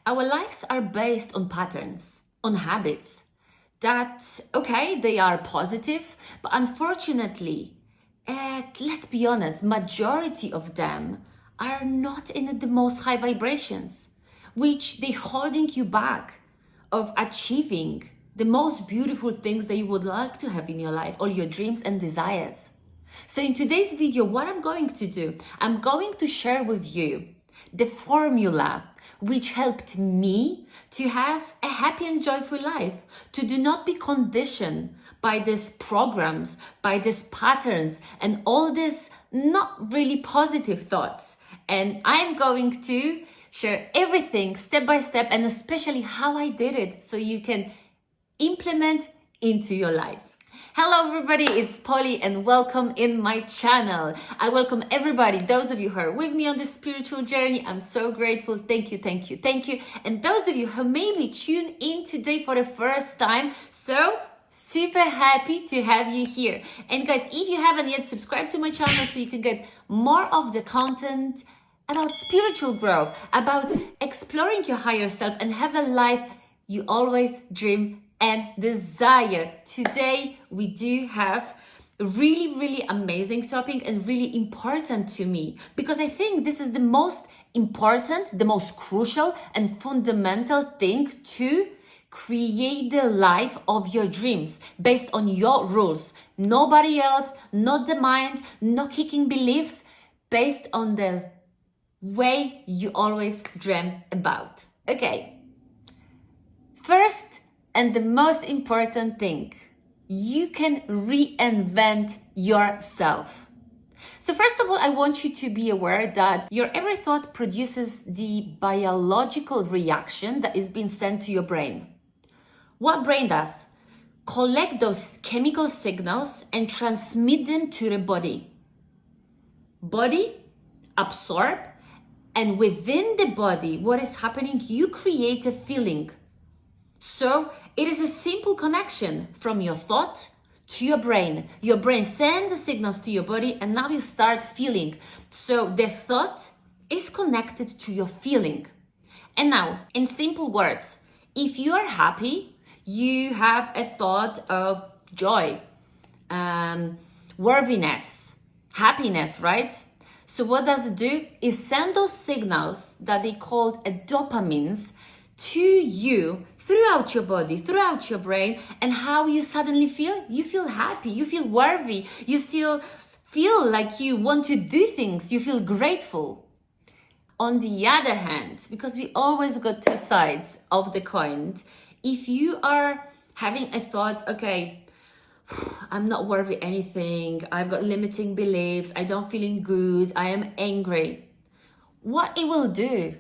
Our lives are based on patterns, on habits that, okay, they are positive, but unfortunately, let's be honest, majority of them are not in the most high vibrations, which they holding you back of achieving the most beautiful things that you would like to have in your life, all your dreams and desires. So in today's video, what I'm going to do, I'm going to share with you the formula which helped me to have a happy and joyful life, to do not be conditioned by these programs, by these patterns, and all these not really positive thoughts. And I'm going to share everything step by step, and especially how I did it, so you can implement into your life. Hello everybody, it's Polly and welcome in my channel. I welcome everybody, those of you who are with me on this spiritual journey. I'm so grateful. Thank you. And those of you who maybe tune in today for the first time, so super happy to have you here. And guys, if you haven't yet, subscribe to my channel so you can get more of the content about spiritual growth, about exploring your higher self and have a life you always dream and desire. Today we do have a really amazing topic and really important to me, because I think this is the most important, the most crucial and fundamental thing to create the life of your dreams based on your rules. Nobody else, not the mind, no kicking beliefs, based on the way you always dream about. Okay, first and the most important thing, you can reinvent yourself. So first of all, I want you to be aware that your every thought produces the biological reaction that is being sent to your brain. What brain does? Collect those chemical signals and transmit them to the body. Body absorb, and within the body, what is happening? You create a feeling. So it is a simple connection from your thought to your brain. Your brain sends the signals to your body and now you start feeling. So the thought is connected to your feeling. And now, in simple words, if you are happy, you have a thought of joy, worthiness, happiness, right? So what does it do? It send those signals that they called dopamines to you throughout your body, throughout your brain, and how you suddenly feel? You feel happy, you feel worthy, you still feel like you want to do things, you feel grateful. On the other hand, because we always got two sides of the coin, if you are having a thought, okay, I'm not worthy anything, I've got limiting beliefs, I don't feeling good, I am angry, what it will do?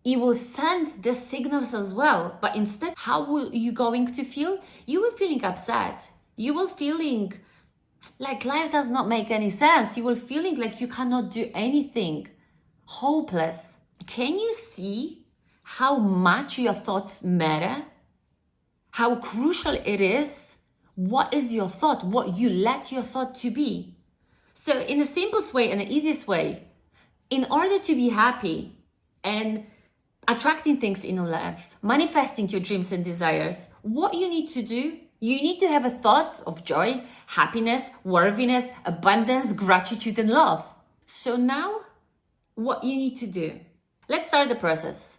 It will send the signals as well, but instead, how will you going to feel? You will feeling upset. You will feeling like life does not make any sense. You will feeling like you cannot do anything. Hopeless. Can you see how much your thoughts matter? How crucial it is? What is your thought? What you let your thought to be? So in the simplest way and the easiest way, in order to be happy and attracting things in your life, manifesting your dreams and desires, what you need to do, you need to have a thought of joy, happiness, worthiness, abundance, gratitude, and love. So now, what you need to do, let's start the process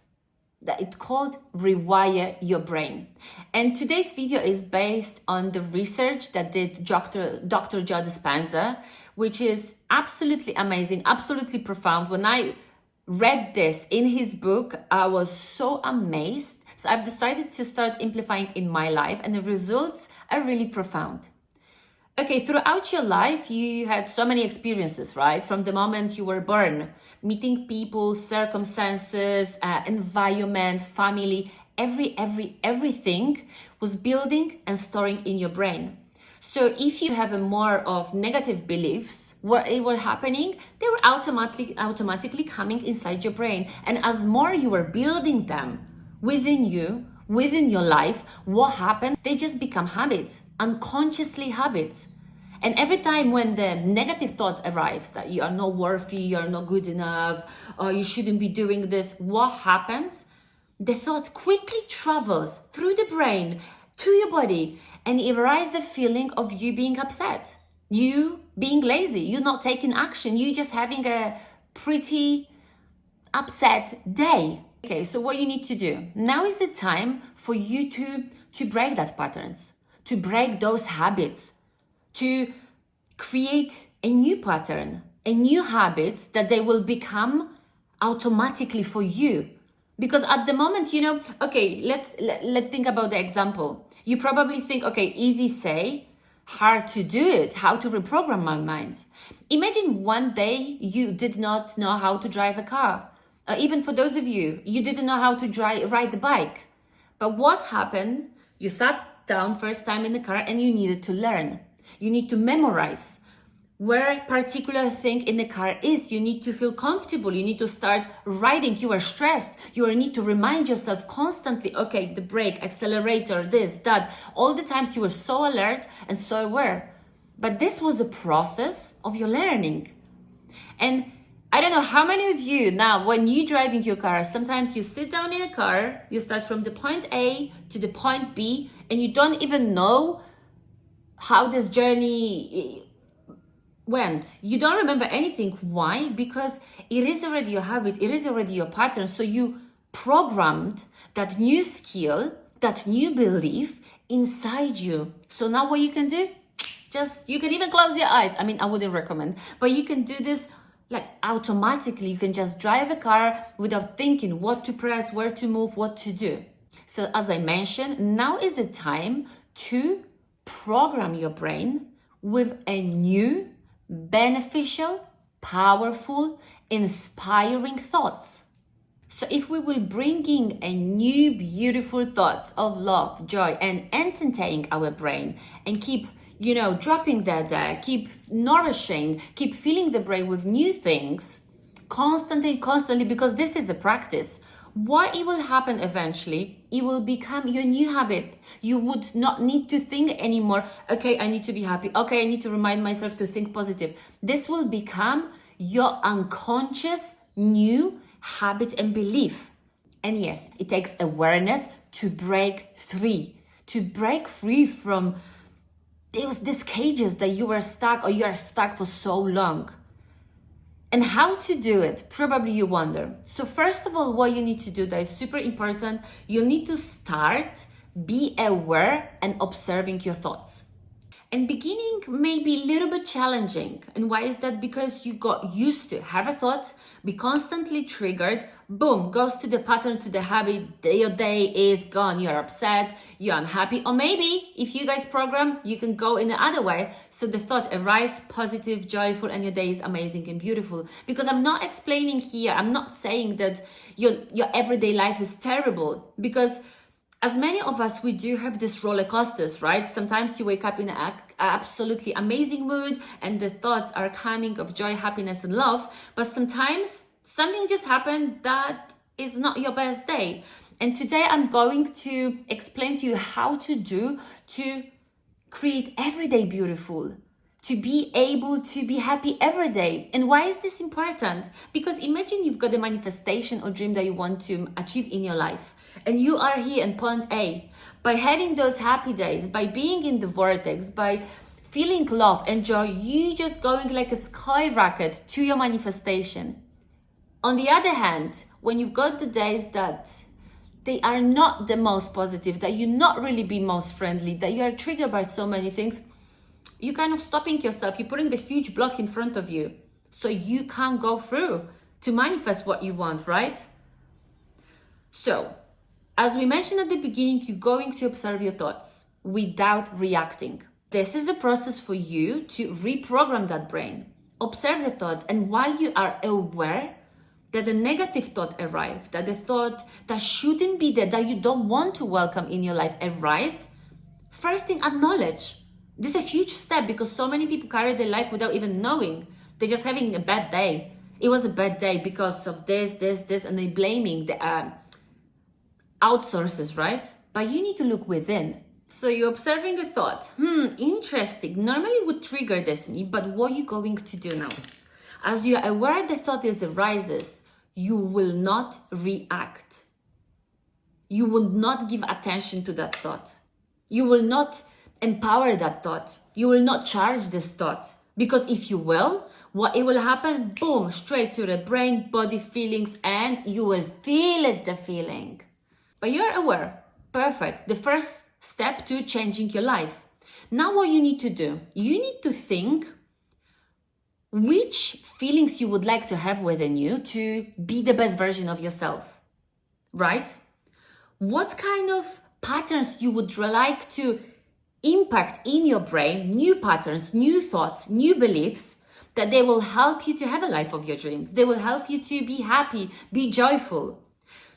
that it's called rewire your brain. And today's video is based on the research that did Dr. Joe Dispenza, which is absolutely amazing, absolutely profound. When I read this in his book, I was so amazed. So I've decided to start amplifying in my life, and the results are really profound. Okay, throughout your life, you had so many experiences, right? From the moment you were born, meeting people, circumstances, environment, family, everything was building and storing in your brain. So if you have a more of negative beliefs, what were happening, they were automatically coming inside your brain. And as more you were building them within you, within your life, what happened? They just become habits, unconsciously habits. And every time when the negative thought arrives that you are not worthy, you are not good enough, or you shouldn't be doing this, what happens? the thought quickly travels through the brain to your body and it arises the feeling of you being upset, you being lazy, you not taking action, you just having a pretty upset day. Okay, so what you need to do now is the time for you to break that patterns, to break those habits, to create a new pattern, a new habits that they will become automatically for you. Because at the moment, okay, let's think about the example. You probably think, okay, easy say, hard to do it, how to reprogram my mind. Imagine one day you did not know how to drive a car. Even for those of you, you didn't know how to ride the bike. But what happened? You sat down first time in the car and you needed to learn. You need to memorize where a particular thing in the car is. You need to feel comfortable. You need to start riding. You are stressed. You need to remind yourself constantly, okay, the brake, accelerator, this, that. All the times you were so alert and so aware. But this was a process of your learning. And I don't know how many of you now, when you driving your car, sometimes you sit down in a car, you start from the point A to the point B, and you don't even know how this journey went. You don't remember anything. Why? Because it is already your habit, it is already your pattern. So you programmed that new skill, that new belief inside you. So now what you can do, you can even close your eyes. I mean, I wouldn't recommend, but you can do this like automatically. You can just drive a car without thinking what to press, where to move, what to do. So as I mentioned, now is the time to program your brain with a new, beneficial, powerful, inspiring thoughts. So if we will bring in a new, beautiful thoughts of love, joy, and entertaining our brain and keep dropping that there, keep nourishing, keep filling the brain with new things constantly, because this is a practice. What it will happen eventually, it will become your new habit. You would not need to think anymore, okay, I need to be happy. Okay, I need to remind myself to think positive. This will become your unconscious new habit and belief. And yes, it takes awareness to break free from these cages that you are stuck for so long. And how to do it, probably you wonder. So first of all, what you need to do that is super important, you need to start, be aware and observing your thoughts. And beginning may be a little bit challenging. And why is that? Because you got used to have a thought, be constantly triggered, boom, goes to the pattern, to the habit, your day is gone, you're upset, you're unhappy. Or maybe if you guys program, you can go in the other way. So the thought arises positive, joyful, and your day is amazing and beautiful. Because I'm not explaining here, I'm not saying that your everyday life is terrible, because as many of us, we do have these roller coasters, right? Sometimes you wake up in an absolutely amazing mood and the thoughts are coming of joy, happiness, and love. But sometimes something just happened that is not your best day. And today I'm going to explain to you how to create every day beautiful, to be able to be happy every day. And why is this important? Because imagine you've got a manifestation or dream that you want to achieve in your life. And you are here in point A. By having those happy days, by being in the vortex, by feeling love and joy, you just going like a skyrocket to your manifestation. On the other hand, when you've got the days that they are not the most positive, that you not really be most friendly, that you are triggered by so many things, you kind of stopping yourself, you're putting the huge block in front of you. So you can't go through to manifest what you want, right? So, as we mentioned at the beginning, you're going to observe your thoughts without reacting. This is a process for you to reprogram that brain. Observe the thoughts, and while you are aware that the negative thought arrived, that the thought that shouldn't be there, that you don't want to welcome in your life arise, first thing, acknowledge. This is a huge step because so many people carry their life without even knowing. They're just having a bad day. It was a bad day because of this, and they're blaming the outsources, right? But you need to look within. So you're observing a thought. Interesting. Normally would trigger this me, but what are you going to do now? As you're aware the thought is arises, you will not react. you will not give attention to that thought. You will not empower that thought. You will not charge this thought. Because if you will, what it will happen? Boom, straight to the brain, body, feelings, and you will feel it, the feeling. But you're aware. Perfect. The first step to changing your life. Now what you need to do, you need to think which feelings you would like to have within you to be the best version of yourself, right? What kind of patterns you would like to impact in your brain, new patterns, new thoughts, new beliefs, that they will help you to have a life of your dreams. They will help you to be happy, be joyful.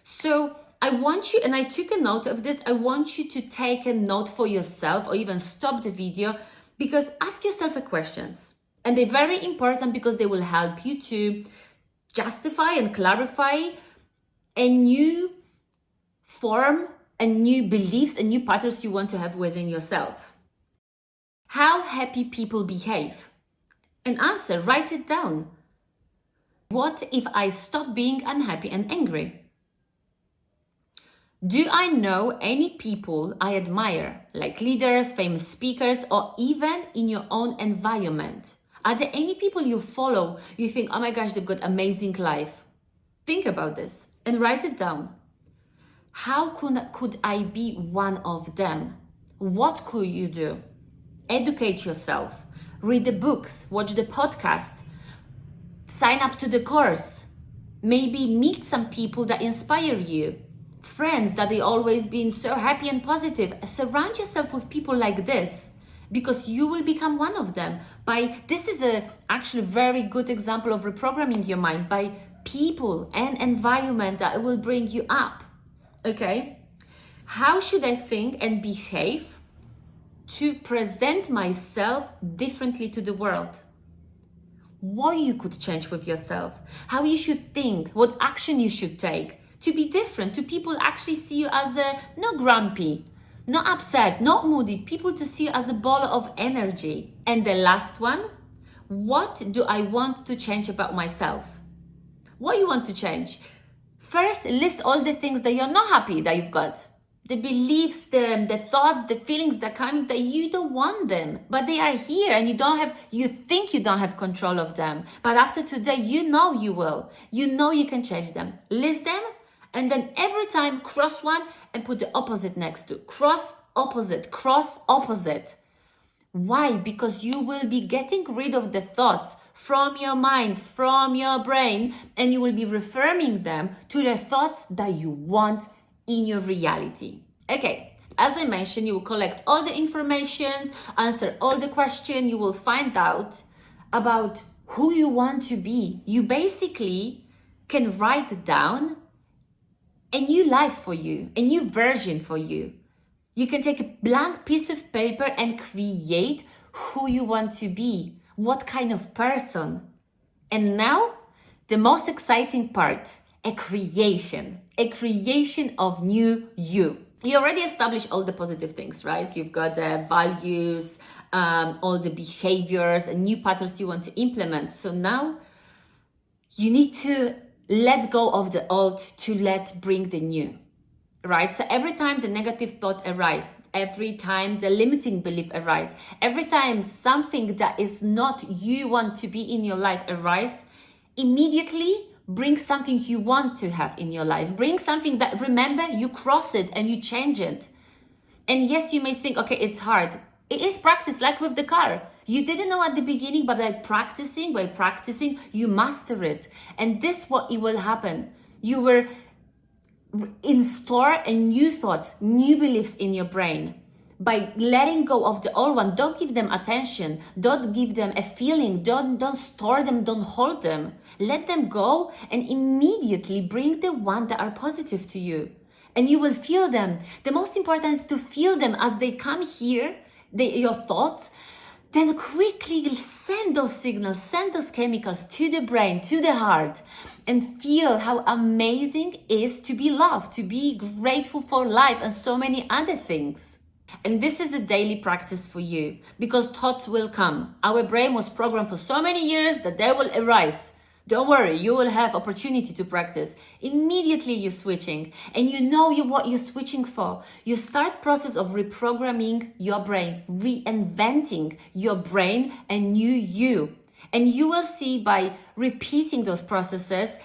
So I want you, and I took a note of this, I want you to take a note for yourself or even stop the video, because ask yourself a questions. And they're very important because they will help you to justify and clarify a new form and new beliefs and new patterns you want to have within yourself. How happy people behave? An answer, write it down. What if I stop being unhappy and angry? Do I know any people I admire, like leaders, famous speakers, or even in your own environment? Are there any people you follow, you think, oh my gosh, they've got amazing life? Think about this and write it down. How could I be one of them? What could you do? Educate yourself, read the books, watch the podcasts, sign up to the course, maybe meet some people that inspire you, friends that they always been so happy and positive. Surround yourself with people like this, because you will become one of them. This is actually very good example of reprogramming your mind by people and environment that will bring you up. Okay, how should I think and behave to present myself differently to the world? What you could change with yourself, how you should think, what action you should take to be different, to people actually see you as not grumpy, not upset, not moody, people to see you as a ball of energy. And the last one, what do I want to change about myself? What you want to change? First, list all the things that you're not happy that you've got. The beliefs, the thoughts, the feelings that come that you don't want them, but they are here and you think you don't have control of them. But after today, you know you will. You know you can change them. List them, and then every time cross one and put the opposite next to. Cross, opposite, cross, opposite. Why? Because you will be getting rid of the thoughts from your mind, from your brain, and you will be reaffirming them to the thoughts that you want in your reality. Okay, as I mentioned, you will collect all the information, answer all the questions, you will find out about who you want to be. You basically can write down a new life for you, a new version for you. You can take a blank piece of paper and create who you want to be, what kind of person. And now, the most exciting part, a creation of new you. You already established all the positive things, right? You've got values, all the behaviors and new patterns you want to implement. So now you need to let go of the old to bring the new, right? So every time the negative thought arises, every time the limiting belief arises, every time something that is not you want to be in your life arises, immediately bring something you want to have in your life. Bring something that, remember, you cross it and you change it. And yes, you may think, okay, it's hard. It is practice, like with the car. You didn't know at the beginning, but by practicing, you master it. And this what it will happen. You will install a new thoughts, new beliefs in your brain. By letting go of the old one, don't give them attention. Don't give them a feeling. Don't store them. Don't hold them. Let them go and immediately bring the one that are positive to you. And you will feel them. The most important is to feel them as they come here, your thoughts. Then quickly send those signals, send those chemicals to the brain, to the heart, and feel how amazing it is to be loved, to be grateful for life and so many other things. And this is a daily practice for you, because thoughts will come. Our brain was programmed for so many years that they will arise. Don't worry, you will have opportunity to practice. Immediately you're switching and you know what you're switching for. You start process of reprogramming your brain, reinventing your brain and new you. And you will see by repeating those processes,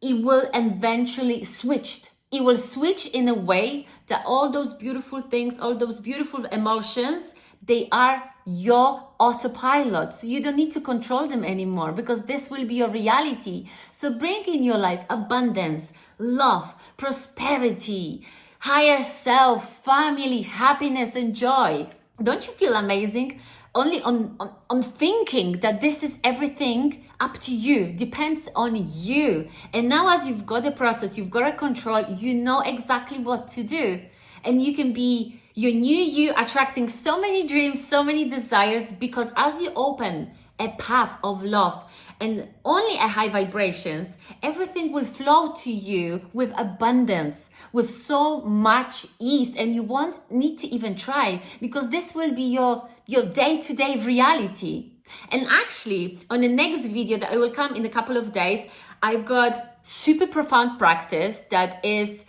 it will eventually switch. It will switch in a way that all those beautiful things, all those beautiful emotions, they are your autopilot. So you don't need to control them anymore because this will be your reality. So bring in your life abundance, love, prosperity, higher self, family, happiness, and joy. Don't you feel amazing? Only on thinking that this is everything up to you, depends on you. And now as you've got the process, you've got a control, you know exactly what to do. And you can be your new you, attracting so many dreams, so many desires, because as you open a path of love and only a high vibrations, everything will flow to you with abundance, with so much ease, and you won't need to even try because this will be your day-to-day reality. And actually, on the next video that I will come in a couple of days, I've got super profound practice that is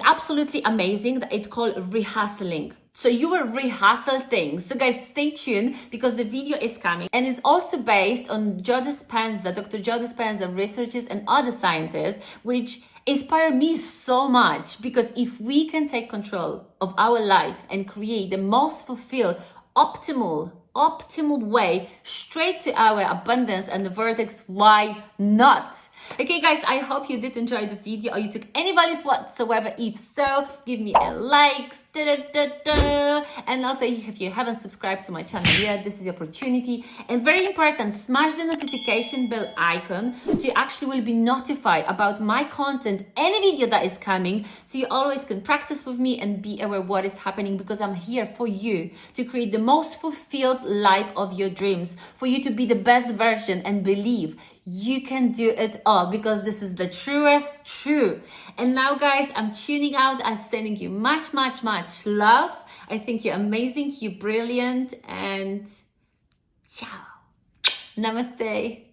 absolutely amazing, that it's called rehearsing. So you will rehearsal things. So guys, stay tuned because the video is coming. And it's also based on Dr. Joe Dispenza researchers and other scientists, which inspire me so much, because if we can take control of our life and create the most fulfilled, optimal way straight to our abundance and the vertex, why not? Okay guys, I hope you did enjoy the video or you took any values whatsoever. If so, give me a like, and also if you haven't subscribed to my channel yet, this is the opportunity. And very important, smash the notification bell icon so you actually will be notified about my content, any video that is coming, so you always can practice with me and be aware what is happening, because I'm here for you to create the most fulfilled life of your dreams, for you to be the best version and believe you can do it all, because this is the truest true. And now guys, I'm tuning out. I'm sending you much love. I think you're amazing, you're brilliant, and ciao. Namaste.